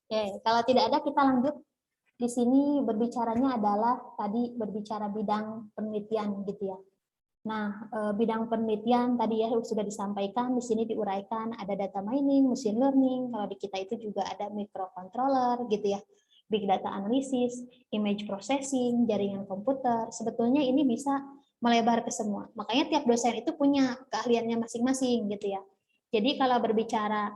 Oke, kalau tidak ada kita lanjut. Di sini berbicaranya adalah tadi berbicara bidang penelitian gitu ya. Nah, bidang penelitian tadi ya sudah disampaikan, di sini diuraikan ada data mining, machine learning, kalau di kita itu juga ada microcontroller gitu ya, big data analysis, image processing, jaringan komputer. Sebetulnya ini bisa melebar ke semua. Makanya tiap dosen itu punya keahliannya masing-masing gitu ya. Jadi kalau berbicara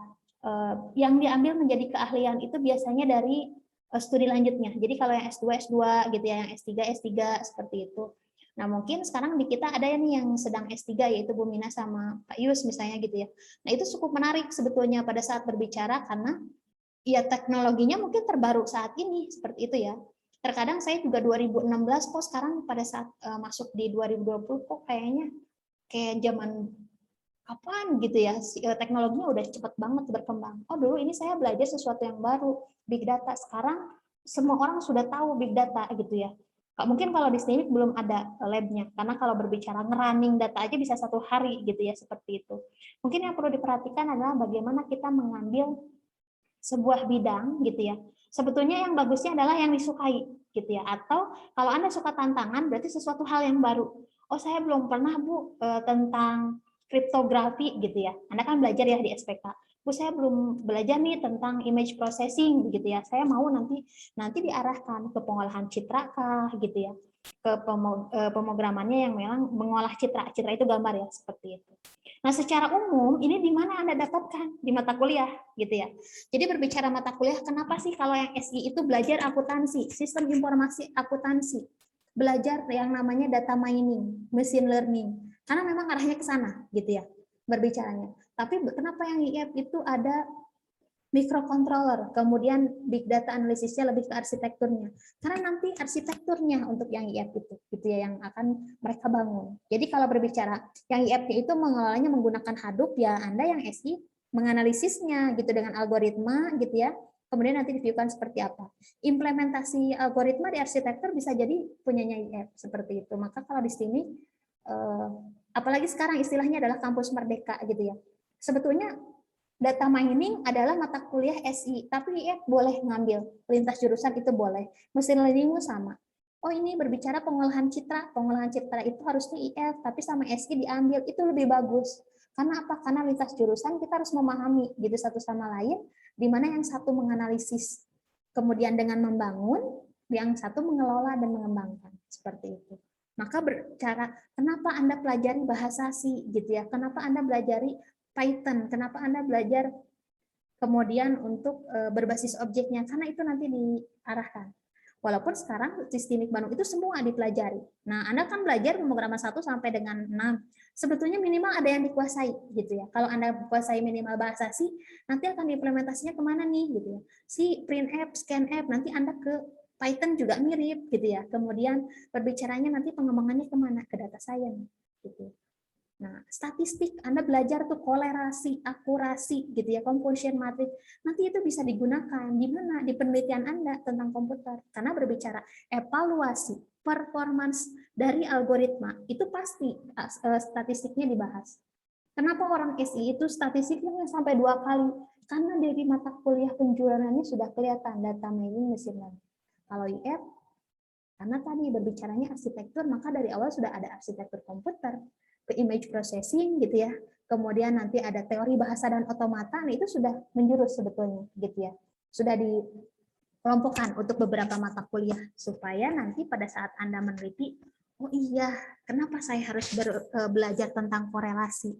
yang diambil menjadi keahlian itu biasanya dari studi lanjutnya. Jadi kalau yang S2, S2 gitu ya, yang S3, S3 seperti itu. Nah, mungkin sekarang di kita ada nih yang sedang S3 yaitu Bu Mina sama Pak Yus misalnya gitu ya. Nah, itu cukup menarik sebetulnya pada saat berbicara karena ya teknologinya mungkin terbaru saat ini seperti itu ya. Terkadang saya juga 2016 kok sekarang pada saat masuk di 2020 kok kayaknya kayak zaman kapan gitu ya, teknologinya udah cepet banget berkembang. Oh dulu ini saya belajar sesuatu yang baru, big data. Sekarang semua orang sudah tahu big data gitu ya. Mungkin kalau di sini belum ada labnya, karena kalau berbicara ngerunning data aja bisa 1 hari gitu ya, seperti itu. Mungkin yang perlu diperhatikan adalah bagaimana kita mengambil sebuah bidang gitu ya. Sebetulnya yang bagusnya adalah yang disukai gitu ya. Atau kalau Anda suka tantangan berarti sesuatu hal yang baru. Oh, saya belum pernah Bu tentang kriptografi gitu ya. Anda kan belajar ya di SPK. Bu, saya belum belajar nih tentang image processing gitu ya. Saya mau nanti diarahkan ke pengolahan citra kah gitu ya. Ke pemrogramannya yang memang mengolah citra. Citra itu gambar ya, seperti itu. Nah, secara umum ini di mana Anda dapatkan? Di mata kuliah gitu ya. Jadi berbicara mata kuliah, kenapa sih kalau yang SI itu belajar akuntansi, sistem informasi akuntansi, belajar yang namanya data mining, machine learning, karena memang arahnya ke sana, gitu ya, berbicaranya. Tapi kenapa yang IF itu ada microcontroller, kemudian big data analisisnya lebih ke arsitekturnya. Karena nanti arsitekturnya untuk yang IF itu, gitu ya, yang akan mereka bangun. Jadi kalau berbicara yang IF itu mengelolanya menggunakan Hadoop, ya Anda yang SI menganalisisnya gitu dengan algoritma gitu ya. Kemudian nanti diviewkan seperti apa. Implementasi algoritma di arsitektur bisa jadi punyanya IF seperti itu. Maka kalau di sini apalagi sekarang istilahnya adalah kampus merdeka gitu ya. Sebetulnya data mining adalah mata kuliah SI, tapi IF boleh ngambil lintas jurusan itu boleh. Mesin learning sama. Oh ini berbicara pengolahan citra itu harusnya IF, tapi sama SI diambil itu lebih bagus. Karena apa? Karena lintas jurusan kita harus memahami gitu satu sama lain, di mana yang satu menganalisis, kemudian dengan membangun, yang satu mengelola dan mengembangkan seperti itu. Maka bercara kenapa Anda pelajari bahasa C gitu ya? Kenapa Anda pelajari Python. Kenapa Anda belajar kemudian untuk berbasis objeknya? Karena itu nanti diarahkan. Walaupun sekarang sistemik Bandung itu semua dipelajari. Nah, Anda kan belajar pemrograman 1 sampai dengan 6. Sebetulnya minimal ada yang dikuasai gitu ya. Kalau Anda kuasai minimal bahasa C, nanti akan diimplementasinya kemana nih gitu ya. Si printf, scanf, nanti Anda ke Python juga mirip gitu ya. Kemudian berbicaranya nanti pengembangannya kemana? Ke data science gitu. Nah, statistik Anda belajar tuh kolerasi, akurasi gitu ya, composition matrix. Nanti itu bisa digunakan di mana? Di penelitian Anda tentang komputer. Karena berbicara evaluasi performance dari algoritma, itu pasti statistiknya dibahas. Kenapa orang SI itu statistiknya sampai 2 kali? Karena dari mata kuliah penjualannya sudah kelihatan data mining mesin learning. Kalau IF, karena tadi berbicaranya arsitektur, maka dari awal sudah ada arsitektur komputer, ke image processing gitu ya. Kemudian nanti ada teori bahasa dan otomata, nah itu sudah menjurus sebetulnya gitu ya. Sudah dikelompokkan untuk beberapa mata kuliah supaya nanti pada saat Anda meneliti, oh iya, kenapa saya harus belajar tentang korelasi?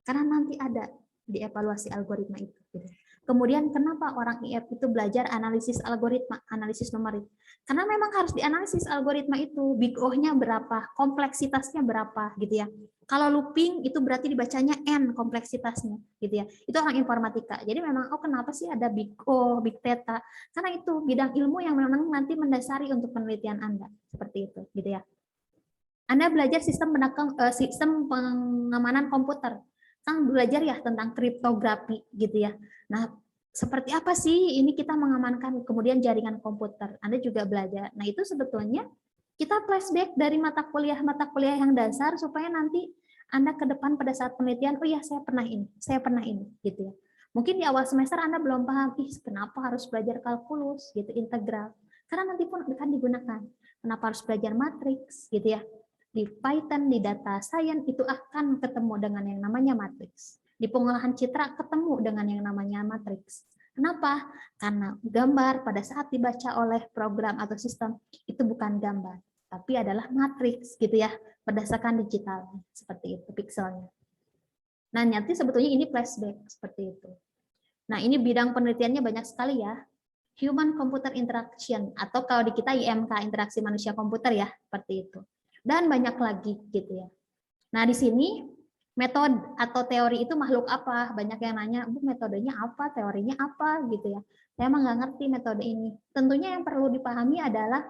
Karena nanti ada di evaluasi algoritma itu. Gitu. Kemudian kenapa orang IF itu belajar analisis algoritma, analisis numerik? Karena memang harus dianalisis algoritma itu, big O-nya berapa, kompleksitasnya berapa gitu ya. Kalau looping itu berarti dibacanya N kompleksitasnya gitu ya. Itu orang informatika. Jadi memang oh kenapa sih ada big O, big theta? Karena itu bidang ilmu yang memang nanti mendasari untuk penelitian Anda. Seperti itu gitu ya. Anda belajar sistem pengamanan komputer. Kan belajar ya tentang kriptografi gitu ya. Nah, seperti apa sih ini kita mengamankan kemudian jaringan komputer? Anda juga belajar. Nah, itu sebetulnya kita flashback dari mata kuliah yang dasar supaya nanti Anda ke depan pada saat penelitian, oh ya saya pernah ini gitu ya. Mungkin di awal semester Anda belum paham, kenapa harus belajar kalkulus, gitu, integral. Karena nanti pun akan digunakan. Kenapa harus belajar matriks, gitu ya. Di Python, di data science, itu akan ketemu dengan yang namanya matriks. Di pengolahan citra ketemu dengan yang namanya matriks. Kenapa? Karena gambar pada saat dibaca oleh program atau sistem, itu bukan gambar, tapi adalah matriks, gitu ya, berdasarkan digital, seperti itu, pixelnya. Nah, nanti sebetulnya ini flashback seperti itu. Nah, ini bidang penelitiannya banyak sekali ya. Human Computer Interaction, atau kalau di kita IMK, interaksi manusia komputer ya, seperti itu. Dan banyak lagi gitu ya. Nah, di sini metode atau teori itu makhluk apa? Banyak yang nanya, Bu, metodenya apa, teorinya apa gitu ya. Saya emang nggak ngerti metode ini. Tentunya yang perlu dipahami adalah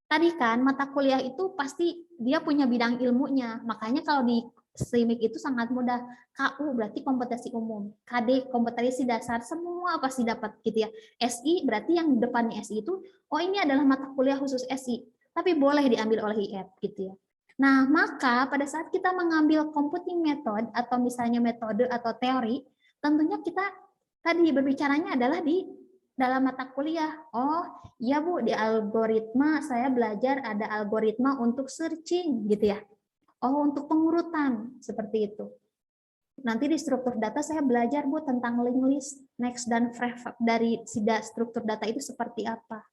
tadi kan mata kuliah itu pasti dia punya bidang ilmunya. Makanya kalau di STIMIK itu sangat mudah. KU berarti kompetensi umum, KD kompetensi dasar, semua pasti dapat gitu ya. SI berarti yang depannya SI itu, oh ini adalah mata kuliah khusus SI, tapi boleh diambil oleh IF gitu ya. Nah, maka pada saat kita mengambil computing method atau misalnya metode atau teori, tentunya kita tadi berbicaranya adalah di dalam mata kuliah. Oh, iya Bu, di algoritma saya belajar ada algoritma untuk searching gitu ya. Oh, untuk pengurutan seperti itu. Nanti di struktur data saya belajar Bu tentang linked list, next dan fref dari struktur data itu seperti apa.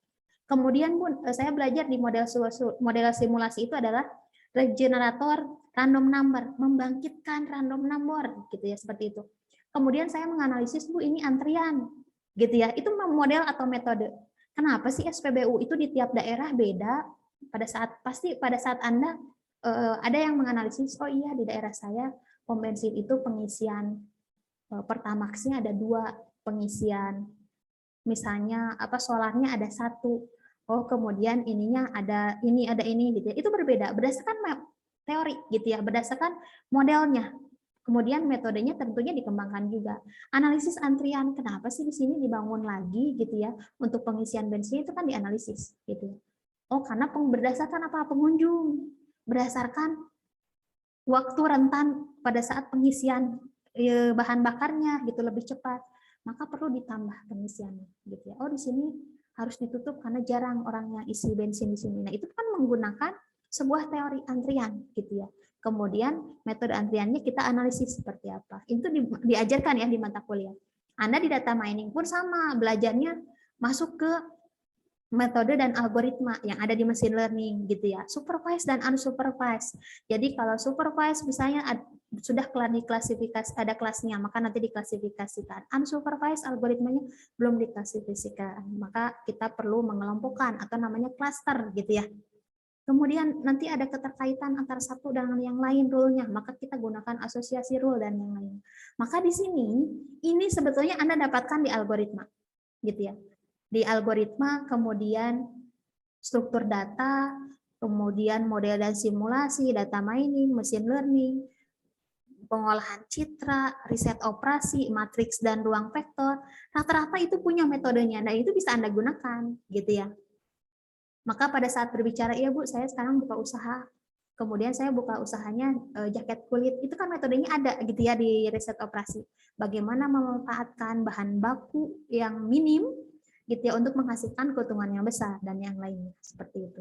Kemudian Bu, saya belajar di model simulasi itu adalah regenerator random number, membangkitkan random number gitu ya, seperti itu. Kemudian saya menganalisis Bu ini antrian gitu ya. Itu model atau metode. Kenapa sih SPBU itu di tiap daerah beda? Pada saat Anda ada yang menganalisis, oh iya di daerah saya pom bensin itu pengisian Pertamax-nya ada 2 pengisian, misalnya apa solarnya ada 1, oh kemudian ininya ada ini gitu ya. Itu berbeda berdasarkan teori gitu ya, berdasarkan modelnya. Kemudian metodenya tentunya dikembangkan juga. Analisis antrian, kenapa sih di sini dibangun lagi gitu ya untuk pengisian bensin, itu kan dianalisis gitu ya. Oh karena berdasarkan apa, pengunjung, berdasarkan waktu rentan pada saat pengisian bahan bakarnya gitu lebih cepat, maka perlu ditambah pengisiannya gitu ya. Oh di sini harus ditutup karena jarang orang yang isi bensin di sini. Nah itu kan menggunakan sebuah teori antrian gitu ya. Kemudian metode antriannya kita analisis seperti apa. Itu diajarkan ya di mata kuliah. Anda di data mining pun sama, belajarnya masuk ke metode dan algoritma yang ada di machine learning gitu ya, supervised dan unsupervised. Jadi kalau supervised misalnya sudah diklasifikasi, ada kelasnya, maka nanti diklasifikasikan. Unsupervised algoritmanya belum diklasifikasikan, maka kita perlu mengelompokkan atau namanya cluster gitu ya. Kemudian nanti ada keterkaitan antara satu dengan yang lain rule-nya, maka kita gunakan asosiasi rule dan yang lain. Maka di sini ini sebetulnya Anda dapatkan di algoritma gitu ya. Di algoritma, kemudian struktur data, kemudian model dan simulasi, data mining, machine learning, pengolahan citra, riset operasi, matriks dan ruang vektor, rata-rata itu punya metodenya. Nah, itu bisa Anda gunakan, gitu ya. Maka pada saat berbicara, iya Bu, saya sekarang buka usaha. Kemudian saya buka usahanya jaket kulit. Itu kan metodenya ada gitu ya di riset operasi. Bagaimana memanfaatkan bahan baku yang minim gitu ya untuk menghasilkan keuntungan yang besar dan yang lainnya seperti itu.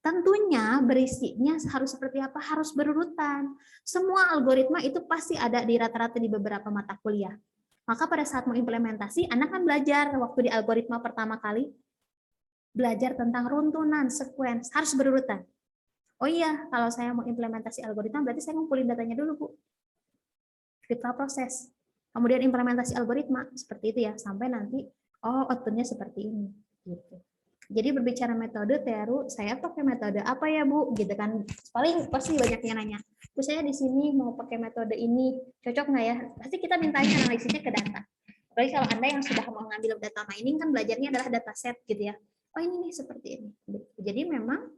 Tentunya berisinya harus seperti apa? Harus berurutan. Semua algoritma itu pasti ada di rata-rata di beberapa mata kuliah. Maka pada saat mau implementasi, Anda kan belajar waktu di algoritma pertama kali, belajar tentang runtunan, sequence, harus berurutan. Oh iya, kalau saya mau implementasi algoritma, berarti saya ngumpulin datanya dulu, Bu. Critical proses. Kemudian implementasi algoritma, seperti itu ya, sampai nanti, oh outputnya seperti ini. Gitu. Jadi berbicara metode, Teru, saya pakai metode apa ya, Bu? Gitu kan. Paling pasti banyak yang nanya, Bu saya di sini mau pakai metode ini, cocok nggak ya? Pasti kita mintanya analisisnya ke data. Apalagi kalau Anda yang sudah mengambil data mining, kan belajarnya adalah dataset gitu ya. Oh ini nih seperti ini. Jadi memang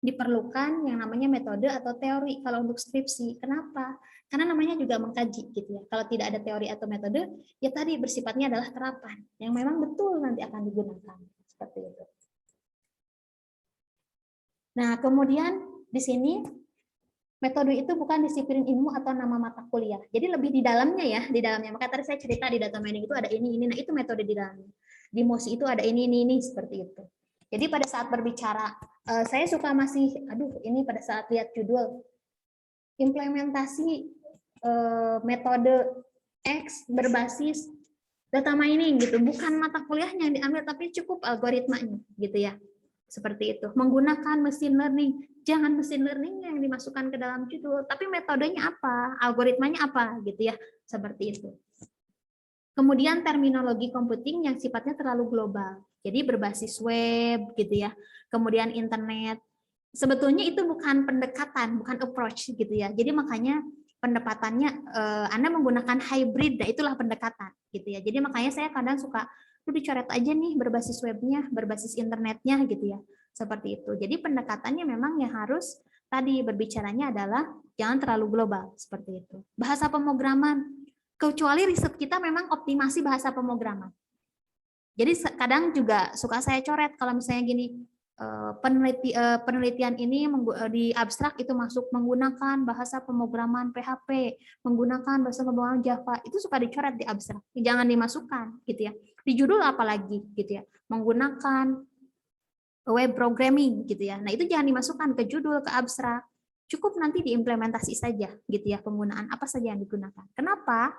diperlukan yang namanya metode atau teori kalau untuk skripsi. Kenapa? Karena namanya juga mengkaji gitu ya. Kalau tidak ada teori atau metode, ya tadi bersifatnya adalah terapan yang memang betul nanti akan digunakan seperti itu. Nah, kemudian di sini Metode itu bukan disiplin ilmu atau nama mata kuliah. Jadi lebih di dalamnya ya, di dalamnya. Maka tadi saya cerita di data mining itu ada ini. Nah itu metode di dalamnya. Di MOSI itu ada ini, seperti itu. Jadi pada saat berbicara, saya suka masih, ini pada saat lihat judul, implementasi metode X berbasis data mining gitu, bukan mata kuliahnya yang diambil, tapi cukup algoritmanya gitu ya. Seperti itu. Menggunakan mesin learning. Jangan mesin learning yang dimasukkan ke dalam judul, tapi metodenya apa, algoritmanya apa gitu ya. Seperti itu. Kemudian terminologi computing yang sifatnya terlalu global. Jadi berbasis web gitu ya. Kemudian internet. Sebetulnya itu bukan pendekatan, bukan approach gitu ya. Jadi makanya pendepatannya Anda menggunakan hybrid, nah itulah pendekatan gitu ya. Jadi makanya saya kadang suka dicoret aja nih berbasis webnya, berbasis internetnya gitu ya. Seperti itu. Jadi pendekatannya memang yang harus tadi berbicaranya adalah jangan terlalu global seperti itu. Bahasa pemrograman, kecuali riset kita memang optimasi bahasa pemrograman. Jadi kadang juga suka saya coret kalau misalnya gini, penelitian ini di abstrak itu masuk menggunakan bahasa pemrograman PHP, menggunakan bahasa pemrograman Java, itu suka dicoret di abstrak, jangan dimasukkan gitu ya. Di judul apalagi gitu ya, menggunakan web programming gitu ya. Nah itu jangan dimasukkan ke judul, ke abstrak, cukup nanti diimplementasi saja gitu ya, penggunaan apa saja yang digunakan. Kenapa?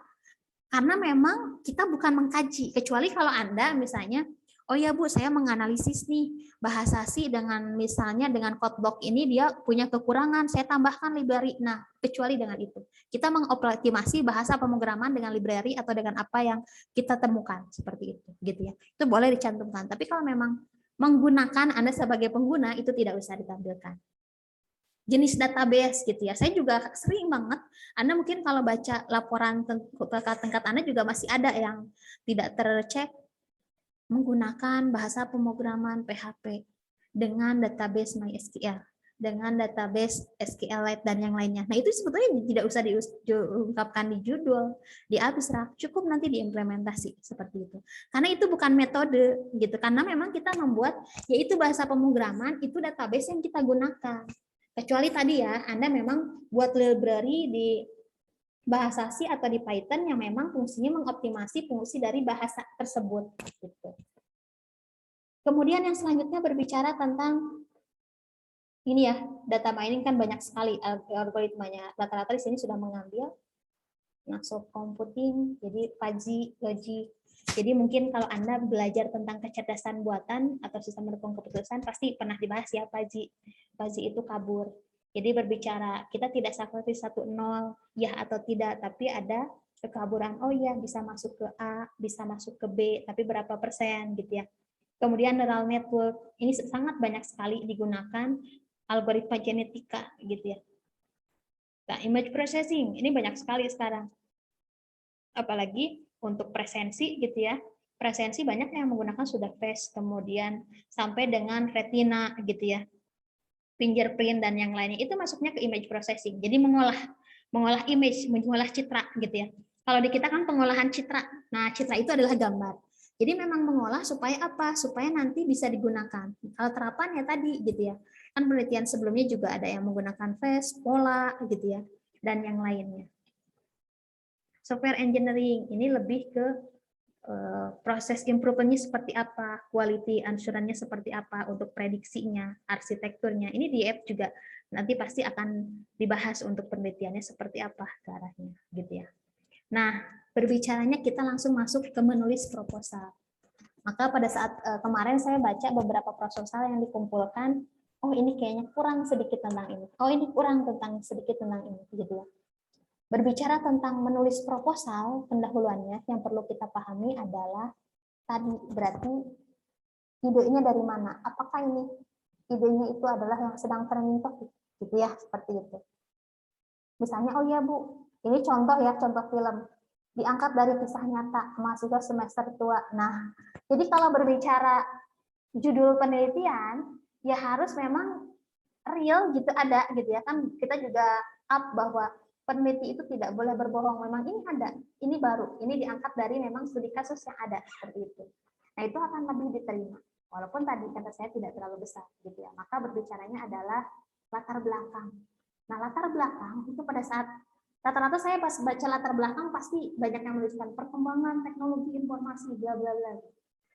Karena memang kita bukan mengkaji, kecuali kalau Anda misalnya, oh ya Bu, saya menganalisis nih bahasa C dengan misalnya dengan code block ini dia punya kekurangan, saya tambahkan library. Nah, kecuali dengan itu. Kita mengoptimasi bahasa pemrograman dengan library atau dengan apa yang kita temukan seperti itu, gitu ya. Itu boleh dicantumkan. Tapi kalau memang menggunakan Anda sebagai pengguna itu tidak usah ditampilkan. Jenis database gitu ya. Saya juga sering banget, Anda mungkin kalau baca laporan tingkat Anda juga masih ada yang tidak tercek menggunakan bahasa pemrograman PHP dengan database MySQL, dengan database SQLite dan yang lainnya. Nah, itu sebetulnya tidak usah diungkapkan di judul, di abstrak, cukup nanti diimplementasi seperti itu. Karena itu bukan metode gitu, karena memang kita membuat yaitu bahasa pemrograman itu database yang kita gunakan. Kecuali tadi ya, Anda memang buat library di bahasa C atau di Python yang memang fungsinya mengoptimasi fungsi dari bahasa tersebut. Gitu. Kemudian yang selanjutnya berbicara tentang ini ya, data mining kan banyak sekali algoritmanya. Rata-rata di sini sudah mengambil masuk computing, jadi fuzzy logic. Jadi mungkin kalau Anda belajar tentang kecerdasan buatan atau sistem mendukung keputusan pasti pernah dibahas ya fuzzy. Fuzzy itu kabur. Jadi berbicara kita tidak seperti 1-0 ya atau tidak, tapi ada kekaburan. Oh ya, bisa masuk ke A, bisa masuk ke B, tapi berapa persen gitu ya. Kemudian neural network ini sangat banyak sekali digunakan algoritma genetika gitu ya. Nah, image processing ini banyak sekali sekarang. Apalagi untuk presensi gitu ya. Presensi banyak yang menggunakan sudah face, kemudian sampai dengan retina gitu ya. Fingerprint dan yang lainnya itu masuknya ke image processing. Jadi mengolah image, mengolah citra gitu ya. Kalau di kita kan pengolahan citra. Nah, citra itu adalah gambar. Jadi memang mengolah supaya apa? Supaya nanti bisa digunakan. Kalau terapan ya tadi gitu ya. Kan penelitian sebelumnya juga ada yang menggunakan face, pola gitu ya, dan yang lainnya. Software engineering ini lebih ke proses improve-nya seperti apa, quality assurance-nya seperti apa untuk prediksinya, arsitekturnya. Ini di app juga nanti pasti akan dibahas untuk penelitiannya seperti apa ke arahnya gitu ya. Nah, berbicaranya kita langsung masuk ke menulis proposal. Maka pada saat kemarin saya baca beberapa proposal yang dikumpulkan, oh ini kayaknya kurang sedikit tentang ini. Oh ini kurang tentang sedikit tentang ini gitu ya. Berbicara tentang menulis proposal, pendahuluannya yang perlu kita pahami adalah tadi berarti idenya dari mana? Apakah ini idenya itu adalah yang sedang trending topic gitu ya, seperti itu. Misalnya, oh ya Bu, ini contoh ya, contoh film diangkat dari kisah nyata mahasiswa semester tua. Nah, jadi kalau berbicara judul penelitian, ya harus memang real gitu ada gitu ya kan, kita juga up bahwa peneliti itu tidak boleh berbohong, memang ini ada, ini baru, ini diangkat dari memang studi kasus yang ada seperti itu. Nah itu akan lebih diterima, walaupun tadi kata saya tidak terlalu besar gitu ya. Maka berbicaranya adalah latar belakang. Nah, latar belakang itu pada saat rata-rata saya pas baca latar belakang pasti banyak yang menuliskan perkembangan teknologi informasi bla bla bla.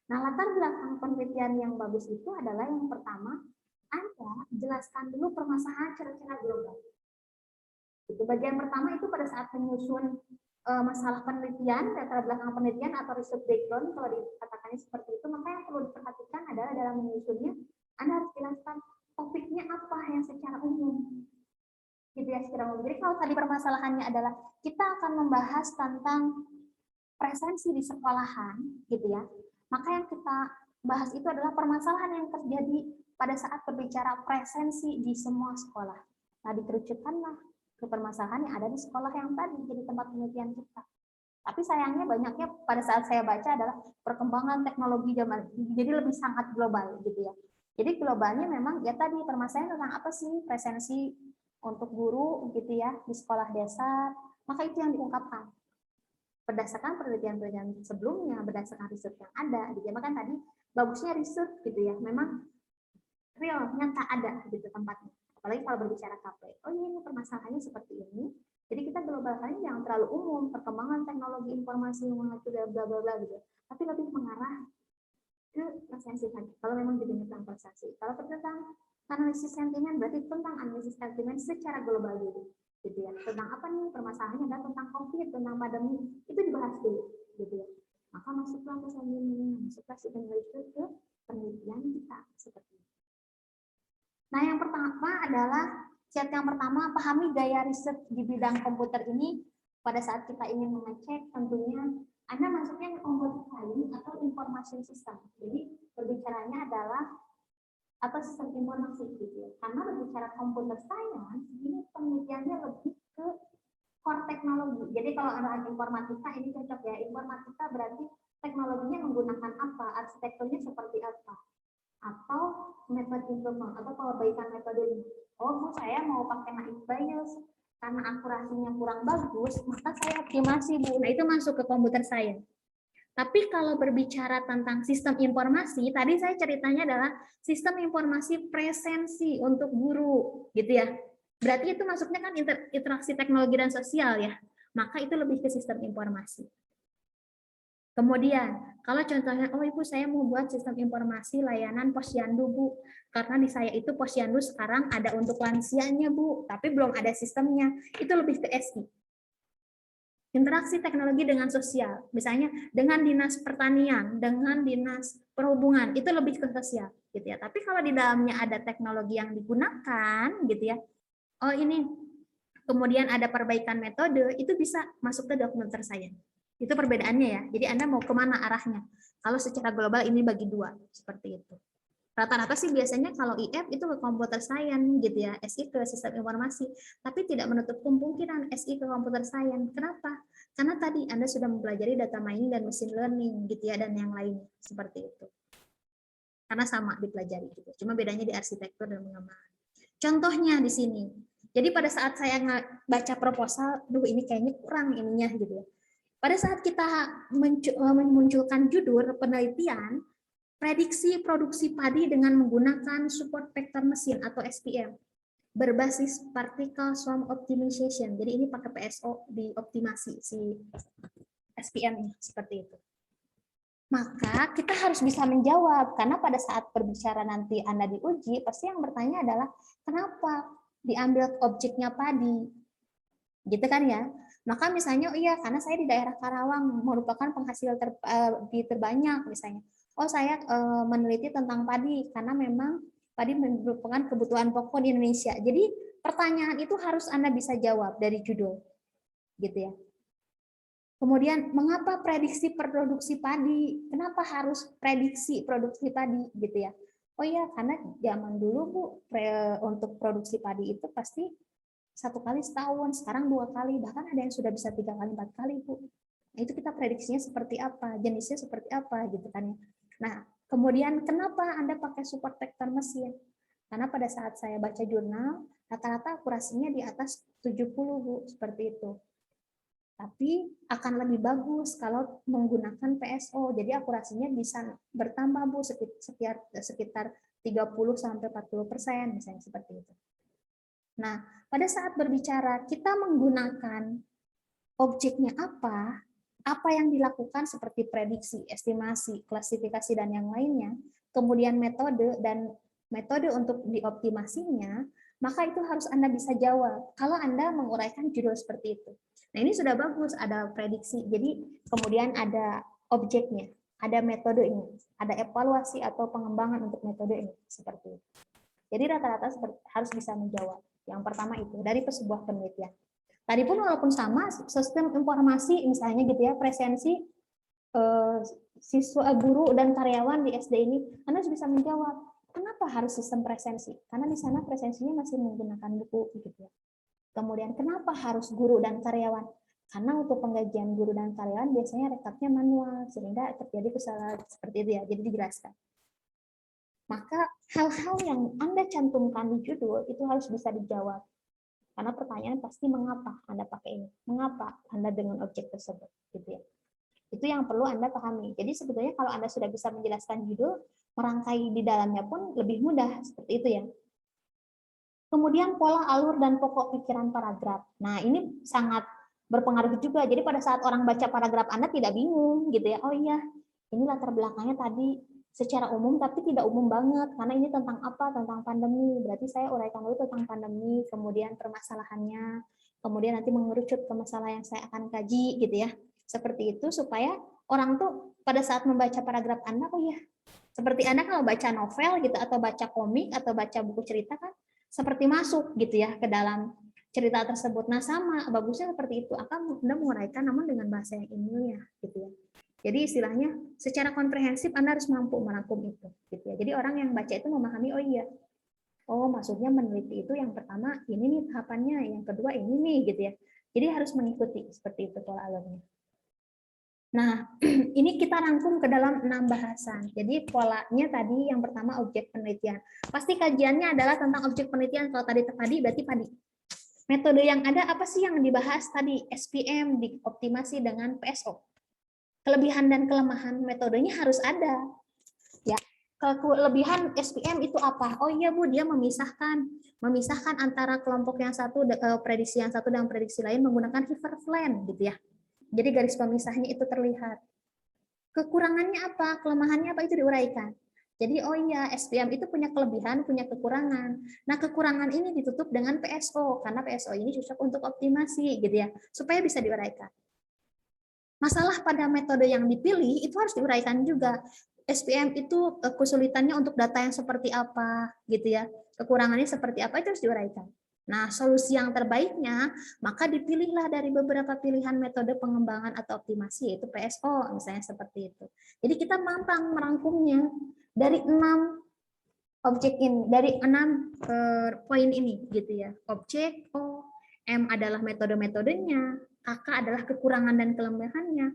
Nah, latar belakang penelitian yang bagus itu adalah yang pertama, Anda jelaskan dulu permasalahan secara global. Itu bagian pertama itu pada saat menyusun masalah penelitian, latar belakang penelitian atau research background kalau dikatakannya seperti itu, maka yang perlu diperhatikan adalah dalam menyusunnya Anda harus jelaskan topiknya apa yang secara umum. Gitu ya, secara umum. Jadi kalau tadi permasalahannya adalah kita akan membahas tentang presensi di sekolahan, gitu ya. Maka yang kita bahas itu adalah permasalahan yang terjadi pada saat berbicara presensi di semua sekolah. Nah, dikerucutkanlah ke permasalahan yang ada di sekolah yang tadi jadi tempat penelitian kita. Tapi sayangnya banyaknya pada saat saya baca adalah perkembangan teknologi zaman, jadi lebih sangat global gitu ya. Jadi globalnya memang ya tadi permasalahan tentang apa sih presensi untuk guru gitu ya di sekolah dasar, maka itu yang diungkapkan berdasarkan penelitian-penelitian sebelumnya, berdasarkan riset yang ada gitu ya. Maka tadi bagusnya riset gitu ya, memang real nyata ada gitu tempatnya. Apalagi kalau berbicara KP, oh ini permasalahannya seperti ini, jadi kita globalkan jangan terlalu umum, perkembangan teknologi informasi yang mengatur bla bla bla gitu, tapi lebih mengarah ke presensi tadi. Kalau memang judulnya tentang presensi, kalau tentang analisis sentimen berarti tentang analisis sentimen secara global dulu, gitu ya. Tentang apa nih permasalahannya adalah tentang COVID, tentang pandemi, itu dibahas dulu, gitu ya. Maka masuklah ke sentimen, masuklah ke penelitian kita seperti itu. Nah, yang pertama adalah chat yang pertama, pahami gaya riset di bidang komputer ini pada saat kita ingin mengecek tentunya Anda masuknya ke komputer science atau information system. Jadi berbicaranya adalah atau sistem informasi gitu ya. Karena berbicara computer science ini penelitiannya lebih ke core teknologi. Jadi kalau anak informatika ini cocok ya. Informatika berarti teknologinya menggunakan apa, arsitekturnya seperti apa, atau metode improvement atau perbaikan metode. Oh, saya mau pakai naik bias karena akurasinya kurang bagus, maka saya optimasi Bu. Nah, itu masuk ke computer science. Tapi kalau berbicara tentang sistem informasi, tadi saya ceritanya adalah sistem informasi presensi untuk guru, gitu ya. Berarti itu masuknya kan interaksi teknologi dan sosial ya. Maka itu lebih ke sistem informasi. Kemudian, kalau contohnya, oh Ibu saya mau buat sistem informasi layanan posyandu Bu, karena di saya itu posyandu sekarang ada untuk lansianya Bu, tapi belum ada sistemnya, itu lebih ke SI. Interaksi teknologi dengan sosial, misalnya dengan dinas pertanian, dengan dinas perhubungan, itu lebih ke sosial, gitu ya. Tapi kalau di dalamnya ada teknologi yang digunakan, gitu ya, oh ini, kemudian ada perbaikan metode, itu bisa masuk ke dokumenter science. Itu perbedaannya ya. Jadi Anda mau kemana arahnya? Kalau secara global ini bagi dua, seperti itu. Rata-rata sih biasanya kalau IF itu ke computer science gitu ya, SI ke sistem informasi, tapi tidak menutup kemungkinan SI ke computer science. Kenapa? Karena tadi Anda sudah mempelajari data mining dan machine learning gitu ya, dan yang lain seperti itu. Karena sama dipelajari gitu. Cuma bedanya di arsitektur dan pengembangan. Contohnya di sini. Jadi pada saat saya baca proposal, duh ini kayaknya kurang ininya gitu ya. Pada saat kita memunculkan judul penelitian, prediksi produksi padi dengan menggunakan support vector mesin atau SPM berbasis particle swarm optimization. Jadi ini pakai PSO dioptimasi si SPM seperti itu. Maka kita harus bisa menjawab karena pada saat berbicara nanti Anda diuji, pasti yang bertanya adalah kenapa diambil objeknya padi, gitu kan ya? Maka misalnya, oh iya karena saya di daerah Karawang merupakan penghasil terbanyak misalnya. Oh saya meneliti tentang padi karena memang padi merupakan kebutuhan pokok di Indonesia. Jadi pertanyaan itu harus Anda bisa jawab dari judul, gitu ya. Kemudian mengapa prediksi produksi padi? Kenapa harus prediksi produksi padi, gitu ya? Oh iya karena zaman dulu Bu untuk produksi padi itu pasti 1 kali setahun, sekarang 2 kali, bahkan ada yang sudah bisa 3 kali, 4 kali Bu. Nah, itu kita prediksinya seperti apa, jenisnya seperti apa gitu kan ya. Nah, kemudian kenapa Anda pakai support vector mesin? Karena pada saat saya baca jurnal, rata-rata akurasinya di atas 70 Bu, seperti itu. Tapi akan lebih bagus kalau menggunakan PSO. Jadi akurasinya bisa bertambah Bu sekitar 30 sampai 40% misalnya seperti itu. Nah, pada saat berbicara kita menggunakan objeknya apa yang dilakukan seperti prediksi, estimasi, klasifikasi, dan yang lainnya, kemudian metode untuk dioptimasinya, maka itu harus Anda bisa jawab kalau Anda menguraikan judul seperti itu. Nah, ini sudah bagus, ada prediksi. Jadi, kemudian ada objeknya, ada metode ini, ada evaluasi atau pengembangan untuk metode ini, seperti itu. Jadi, rata-rata harus bisa menjawab. Yang pertama itu, dari sebuah penelitian. Tadi pun walaupun sama, sistem informasi misalnya gitu ya, presensi siswa, guru, dan karyawan di SD ini, Anda bisa menjawab, kenapa harus sistem presensi? Karena di sana presensinya masih menggunakan buku gitu ya. Kemudian kenapa harus guru dan karyawan? Karena untuk penggajian guru dan karyawan biasanya rekapnya manual, sehingga terjadi kesalahan seperti itu ya, jadi dijelaskan. Maka hal-hal yang Anda cantumkan di judul itu harus bisa dijawab. Karena pertanyaan pasti mengapa Anda pakai ini? Mengapa Anda dengan objek tersebut? Gitu ya. Itu yang perlu Anda pahami. Jadi sebetulnya kalau Anda sudah bisa menjelaskan judul, merangkai di dalamnya pun lebih mudah seperti itu ya. Kemudian pola alur dan pokok pikiran paragraf. Nah, ini sangat berpengaruh juga. Jadi pada saat orang baca paragraf Anda tidak bingung gitu ya. Oh iya, ini latar belakangnya tadi secara umum tapi tidak umum banget karena ini tentang apa? Tentang pandemi. Berarti saya uraikan dulu tentang pandemi, kemudian permasalahannya, kemudian nanti mengerucut ke masalah yang saya akan kaji gitu ya. Seperti itu supaya orang tuh pada saat membaca paragraf Anda, oh iya, seperti Anda kalau baca novel gitu atau baca komik atau baca buku cerita kan seperti masuk gitu ya ke dalam cerita tersebut. Nah, sama bagusnya seperti itu, akan Anda menguraikan namun dengan bahasa yang ilmiah gitu ya. Jadi istilahnya secara komprehensif Anda harus mampu merangkum itu gitu ya. Jadi orang yang baca itu memahami, oh iya, oh maksudnya meneliti itu yang pertama ini nih tahapannya, yang kedua ini nih gitu ya. Jadi harus mengikuti seperti itu pola alurnya. Nah, ini kita rangkum ke dalam 6 bahasan. Jadi polanya tadi yang pertama objek penelitian. Pasti kajiannya adalah tentang objek penelitian. Kalau tadi berarti padi. Metode yang ada apa sih yang dibahas tadi? SPM dioptimasi dengan PSO. Kelebihan dan kelemahan metodenya harus ada. Ya, kelebihan SPM itu apa? Oh iya Bu, dia memisahkan antara kelompok yang satu, prediksi yang satu dan prediksi lain menggunakan Hiverfland gitu ya. Jadi garis pemisahnya itu terlihat. Kekurangannya apa? Kelemahannya apa? Itu diuraikan. Jadi oh iya, SPM itu punya kelebihan, punya kekurangan. Nah, kekurangan ini ditutup dengan PSO karena PSO ini cocok untuk optimasi gitu ya, supaya bisa diuraikan. Masalah pada metode yang dipilih itu harus diuraikan juga. SPM itu kesulitannya untuk data yang seperti apa gitu ya. Kekurangannya seperti apa itu harus diuraikan. Nah, solusi yang terbaiknya, maka dipilihlah dari beberapa pilihan metode pengembangan atau optimasi, yaitu PSO, misalnya seperti itu. Jadi kita mampu merangkumnya dari 6 objek ini, dari 6 poin ini, gitu ya. Objek, O, M adalah metode-metodenya, KK adalah kekurangan dan kelebihannya,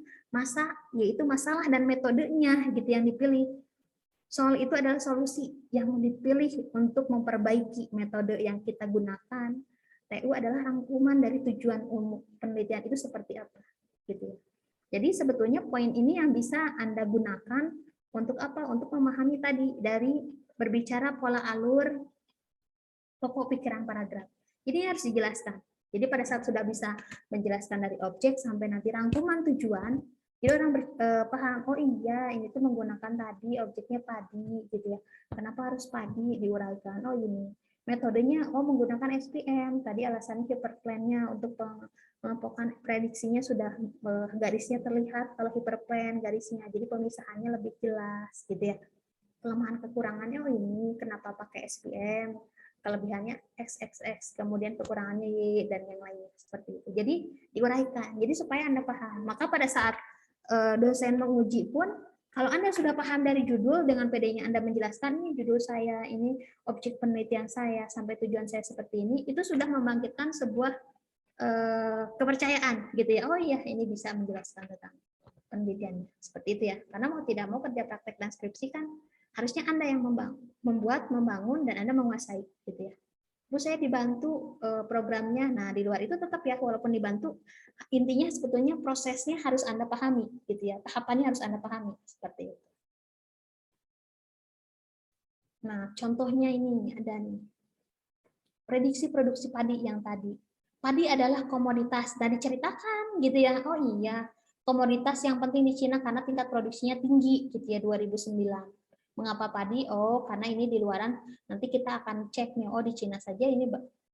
yaitu masalah dan metodenya, gitu yang dipilih. Soal itu adalah solusi yang dipilih untuk memperbaiki metode yang kita gunakan. TU adalah rangkuman dari tujuan umum penelitian itu seperti apa, gitu. Jadi sebetulnya poin ini yang bisa Anda gunakan untuk apa? Untuk memahami tadi dari berbicara pola alur, pokok pikiran paragraf. Jadi harus dijelaskan. Jadi pada saat sudah bisa menjelaskan dari objek sampai nanti rangkuman tujuan, jadi orang paham, oh iya ini tuh menggunakan tadi objeknya padi gitu ya. Kenapa harus padi diuraikan? Oh ini metodenya, oh menggunakan SPM. Tadi alasannya hyperplan-nya untuk pengelompokan prediksinya sudah garisnya terlihat kalau hyperplan garisnya. Jadi pemisahannya lebih jelas gitu ya. Kelemahan kekurangannya oh ini kenapa pakai SPM? Kelebihannya XXX, kemudian kekurangannya Y dan yang lainnya seperti itu. Jadi diuraikan. Jadi supaya Anda paham. Maka pada saat dosen menguji pun, kalau Anda sudah paham dari judul, dengan pedenya Anda menjelaskan, ini judul saya, ini objek penelitian saya, sampai tujuan saya seperti ini, itu sudah membangkitkan sebuah kepercayaan, gitu ya. Oh iya, ini bisa menjelaskan tentang penelitiannya. Seperti itu ya. Karena mau tidak mau kerja praktek dan skripsi kan, harusnya Anda yang membangun, dan Anda menguasai, gitu ya. Bu, saya dibantu programnya. Nah, di luar itu tetap ya, walaupun dibantu, intinya sebetulnya prosesnya harus Anda pahami, gitu ya. Tahapannya harus Anda pahami, seperti itu. Nah, contohnya ini ada nih. prediksi produksi padi yang tadi. Padi adalah komoditas, dan diceritakan gitu ya, oh iya, komoditas yang penting di Cina karena tingkat produksinya tinggi gitu ya 2009. Mengapa padi? Oh, karena ini di luaran, nanti kita akan cek nih, oh di Cina saja ini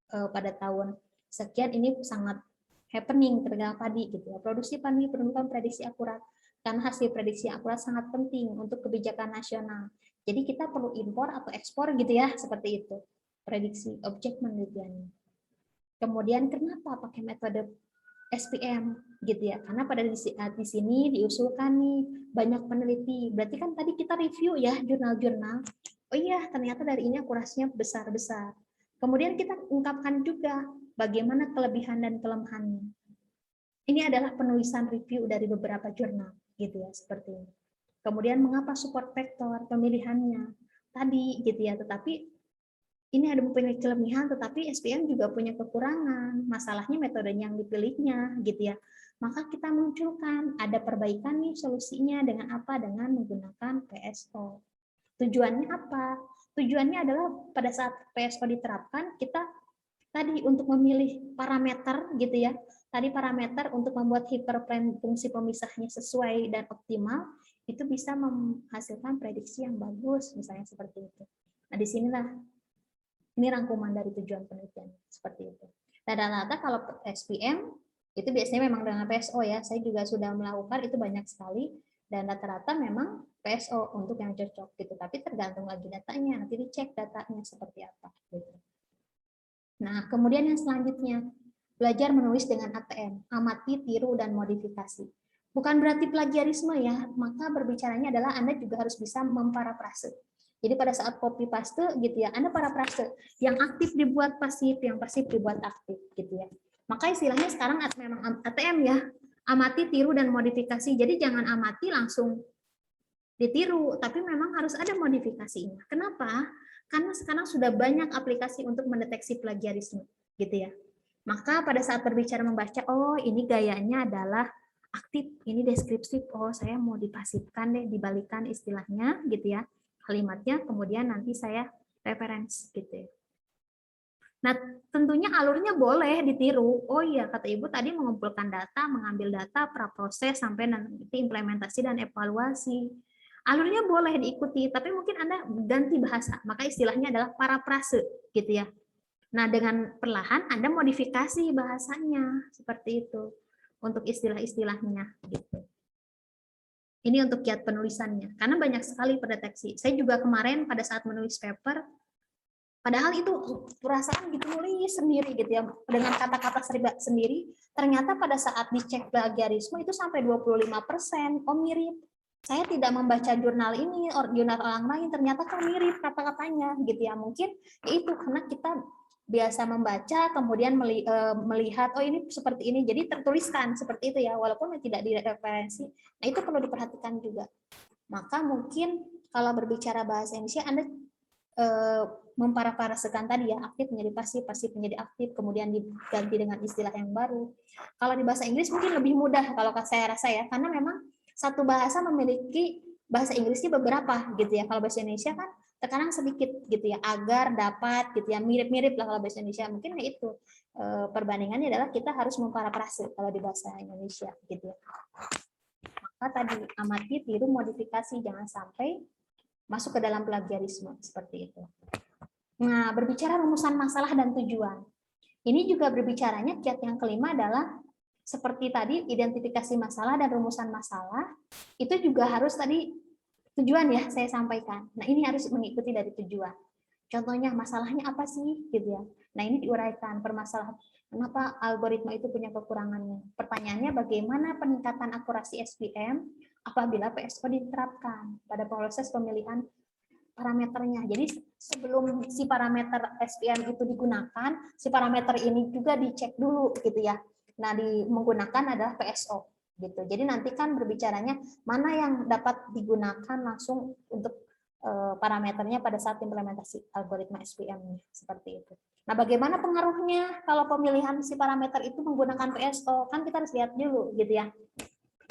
pada tahun sekian ini sangat happening terkait padi gitu ya. Produksi padi perlukan prediksi akurat, karena hasil prediksi akurat sangat penting untuk kebijakan nasional. Jadi kita perlu impor atau ekspor gitu ya, seperti itu. Prediksi objek penelitiannya. Kemudian kenapa pakai metode SPM gitu ya? Karena pada di sini diusulkan nih banyak peneliti. Berarti kan tadi kita review ya jurnal-jurnal. Oh iya, ternyata dari ini akurasinya besar-besar. Kemudian kita ungkapkan juga bagaimana kelebihan dan kelemahannya. Ini adalah penulisan review dari beberapa jurnal gitu ya, seperti ini. Kemudian mengapa support vektor pemilihannya tadi gitu ya, tetapi ini ada mempunyai kelebihan, tetapi SPM juga punya kekurangan. Masalahnya metodenya yang dipilihnya, gitu ya. Maka kita munculkan, ada perbaikan nih solusinya dengan apa? Dengan menggunakan PSO. Tujuannya apa? Tujuannya adalah pada saat PSO diterapkan, kita tadi untuk memilih parameter, gitu ya. Tadi parameter untuk membuat hiperplane fungsi pemisahnya sesuai dan optimal, itu bisa menghasilkan prediksi yang bagus, misalnya seperti itu. Nah, disinilah ini rangkuman dari tujuan penelitian seperti itu. Dan rata-rata kalau SPM itu biasanya memang dengan PSO ya. Saya juga sudah melakukan itu banyak sekali dan rata-rata memang PSO untuk yang cocok gitu. Tapi tergantung lagi datanya. Nanti dicek datanya seperti apa. Gitu. Nah, kemudian yang selanjutnya belajar menulis dengan ATM, amati, tiru, dan modifikasi. Bukan berarti plagiarisme ya. Maka berbicaranya adalah Anda juga harus bisa memparafrase. Jadi pada saat copy paste gitu ya, Anda parafrase yang aktif dibuat pasif, yang pasif dibuat aktif gitu ya. Maka istilahnya sekarang memang ATM ya, amati, tiru, dan modifikasi. Jadi jangan amati langsung ditiru, tapi memang harus ada modifikasinya. Kenapa? Karena sekarang sudah banyak aplikasi untuk mendeteksi plagiarisme gitu ya. Maka pada saat berbicara membaca, oh ini gayanya adalah aktif, ini deskriptif, oh saya mau dipasifkan deh, dibalikan istilahnya gitu ya. Kalimatnya, kemudian nanti saya referensi gitu ya. Nah, tentunya alurnya boleh ditiru. Oh iya, kata Ibu tadi mengumpulkan data, mengambil data, praproses, sampai nanti implementasi dan evaluasi. Alurnya boleh diikuti, tapi mungkin Anda ganti bahasa. Maka istilahnya adalah parafrase gitu ya. Nah, dengan perlahan Anda modifikasi bahasanya, seperti itu. Untuk istilah-istilahnya gitu. Ini untuk kiat penulisannya, karena banyak sekali pendeteksi. Saya juga kemarin pada saat menulis paper, padahal itu perasaan gitu nulis sendiri gitu ya, dengan kata-kata sendiri, ternyata pada saat dicek plagiarisme itu sampai 25%, oh mirip. Saya tidak membaca jurnal ini, jurnal orang lain, ternyata kan mirip kata-katanya gitu ya. Mungkin itu karena kita biasa membaca, kemudian melihat, oh ini seperti ini, jadi tertuliskan seperti itu ya, walaupun tidak direferensi. Nah itu perlu diperhatikan juga. Maka mungkin kalau berbicara bahasa Indonesia, Anda memparafrasekan tadi ya, aktif menjadi pasif, pasif menjadi aktif, kemudian diganti dengan istilah yang baru. Kalau di bahasa Inggris mungkin lebih mudah kalau saya rasa ya, karena memang satu bahasa memiliki bahasa Inggrisnya beberapa gitu ya. Kalau bahasa Indonesia kan terkadang sedikit gitu ya, agar, dapat gitu ya, mirip-mirip lah kalau bahasa Indonesia. Mungkin itu perbandingannya adalah kita harus memparafrase kalau di bahasa Indonesia gitu ya. Maka tadi amati, tiru, modifikasi, jangan sampai masuk ke dalam plagiarisme seperti itu. Nah, berbicara rumusan masalah dan tujuan. Ini juga berbicaranya kiat yang kelima adalah seperti tadi identifikasi masalah dan rumusan masalah, itu juga harus tadi tujuan ya saya sampaikan. Nah, ini harus mengikuti dari tujuan. Contohnya masalahnya apa sih gitu ya. Nah, ini diuraikan permasalahan kenapa algoritma itu punya kekurangannya. Pertanyaannya bagaimana peningkatan akurasi SPM apabila PSO diterapkan pada proses pemilihan parameternya. Jadi sebelum si parameter SPM itu digunakan, si parameter ini juga dicek dulu gitu ya. Nah, menggunakan adalah PSO gitu. Jadi nanti kan berbicaranya mana yang dapat digunakan langsung untuk parameternya pada saat implementasi algoritma SPM seperti itu. Nah, bagaimana pengaruhnya kalau pemilihan si parameter itu menggunakan PSO? Kan kita harus lihat dulu gitu ya.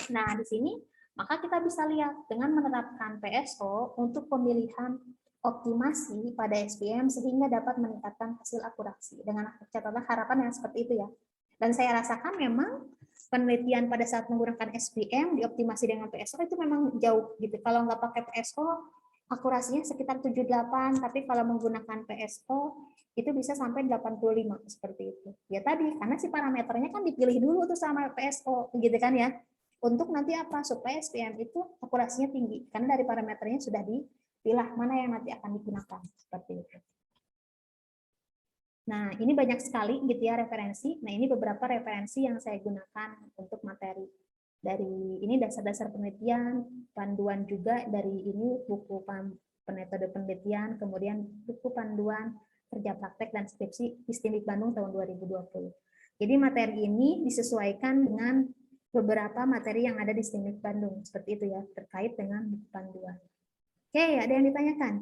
Nah, di sini maka kita bisa lihat dengan menerapkan PSO untuk pemilihan optimasi pada SPM sehingga dapat meningkatkan hasil akurasi dengan catatan harapan yang seperti itu ya. Dan saya rasakan memang penelitian pada saat menggunakan SPM dioptimasi dengan PSO itu memang jauh gitu. Kalau nggak pakai PSO akurasinya sekitar 78, tapi kalau menggunakan PSO itu bisa sampai 85 seperti itu. Ya tadi karena si parameternya kan dipilih dulu tuh sama PSO gitu kan ya. Untuk nanti apa supaya SPM itu akurasinya tinggi karena dari parameternya sudah dipilah mana yang nanti akan digunakan seperti itu. Nah, ini banyak sekali gitu ya referensi. Nah, ini beberapa referensi yang saya gunakan untuk materi. Dari ini dasar-dasar penelitian, panduan juga dari ini buku metode penelitian, kemudian buku panduan kerja praktek dan skripsi Istimik Bandung tahun 2020. Jadi materi ini disesuaikan dengan beberapa materi yang ada di Istimik Bandung, seperti itu ya, terkait dengan buku panduan. Oke, ada yang ditanyakan?